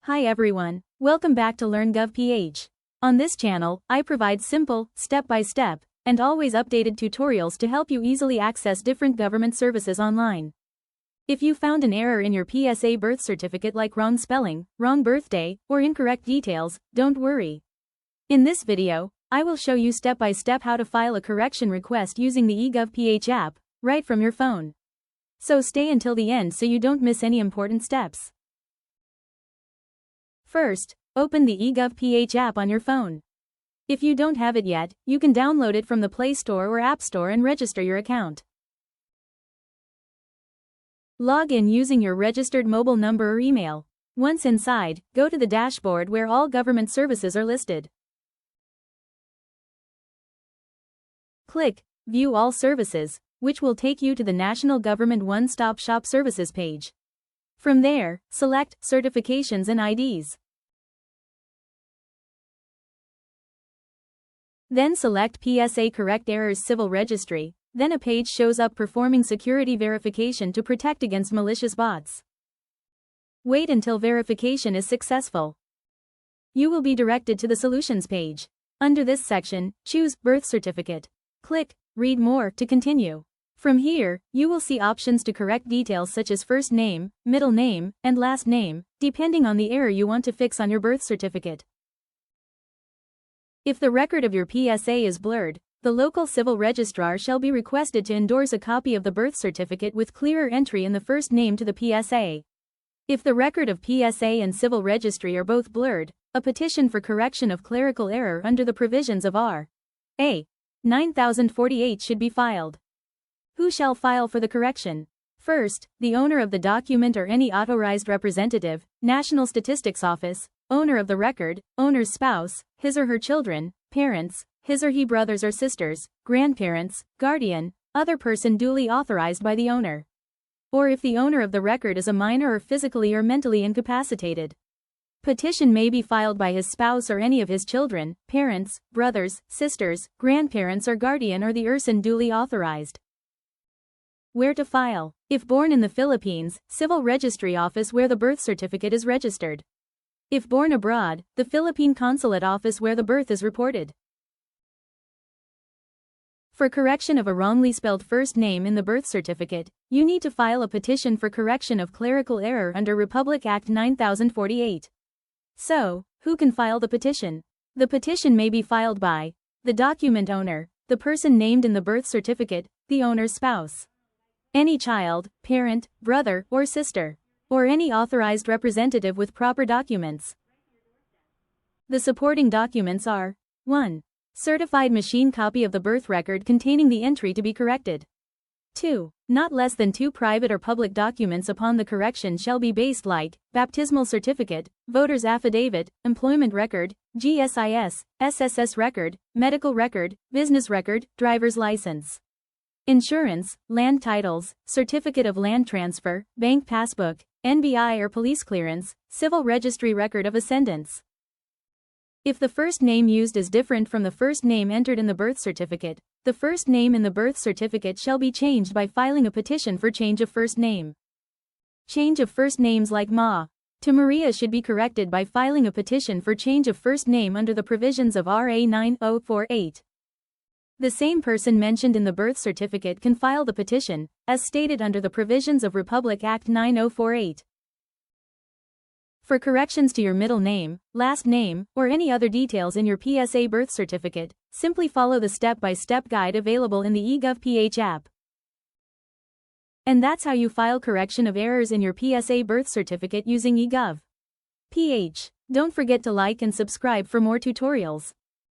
Hi everyone, welcome back to LearnGov.ph. On this channel, I provide simple, step-by-step, and always updated tutorials to help you easily access different government services online. If you found an error in your PSA birth certificate like wrong spelling, wrong birthday, or incorrect details, don't worry. In this video, I will show you step-by-step how to file a correction request using the eGov.ph app, right from your phone. So stay until the end so you don't miss any important steps. First, open the eGov.ph app on your phone. If you don't have it yet, you can download it from the Play Store or App Store and register your account. Log in using your registered mobile number or email. Once inside, go to the dashboard where all government services are listed. Click View All Services, which will take you to the National Government One-Stop Shop Services page. From there, select Certifications and IDs. Then select PSA Correct Errors Civil Registry, then a page shows up performing security verification to protect against malicious bots. Wait until verification is successful. You will be directed to the Solutions page. Under this section, choose Birth Certificate. Click Read More to continue. From here, you will see options to correct details such as first name, middle name, and last name, depending on the error you want to fix on your birth certificate. If the record of your PSA is blurred, the local civil registrar shall be requested to endorse a copy of the birth certificate with clearer entry in the first name to the PSA. If the record of PSA and civil registry are both blurred, a petition for correction of clerical error under the provisions of R.A. 9048 should be filed. Who shall file for the correction? First, the owner of the document or any authorized representative, National Statistics Office, owner of the record, owner's spouse, his or her children, parents, his or he brothers or sisters, grandparents, guardian, other person duly authorized by the owner. Or if the owner of the record is a minor or physically or mentally incapacitated. Petition may be filed by his spouse or any of his children, parents, brothers, sisters, grandparents or guardian or the person duly authorized. Where to file? If born in the Philippines, Civil Registry Office where the birth certificate is registered. If born abroad, the Philippine Consulate Office where the birth is reported. For correction of a wrongly spelled first name in the birth certificate, you need to file a petition for correction of clerical error under Republic Act 9048. So, who can file the petition? The petition may be filed by the document owner, the person named in the birth certificate, the owner's spouse, any child, parent, brother, or sister, or any authorized representative with proper documents. The supporting documents are 1. Certified machine copy of the birth record containing the entry to be corrected. 2. Not less than 2 private or public documents upon the correction shall be based like baptismal certificate, voter's affidavit, employment record, GSIS, SSS record, medical record, business record, driver's license, insurance, land titles, certificate of land transfer, bank passbook, NBI or police clearance, civil registry record of ascendance. If the first name used is different from the first name entered in the birth certificate, the first name in the birth certificate shall be changed by filing a petition for change of first name. Change of first names like Ma to Maria should be corrected by filing a petition for change of first name under the provisions of RA 9048. The same person mentioned in the birth certificate can file the petition, as stated under the provisions of Republic Act 9048. For corrections to your middle name, last name, or any other details in your PSA birth certificate, simply follow the step-by-step guide available in the eGov.ph app. And that's how you file correction of errors in your PSA birth certificate using eGov.ph. Don't forget to like and subscribe for more tutorials.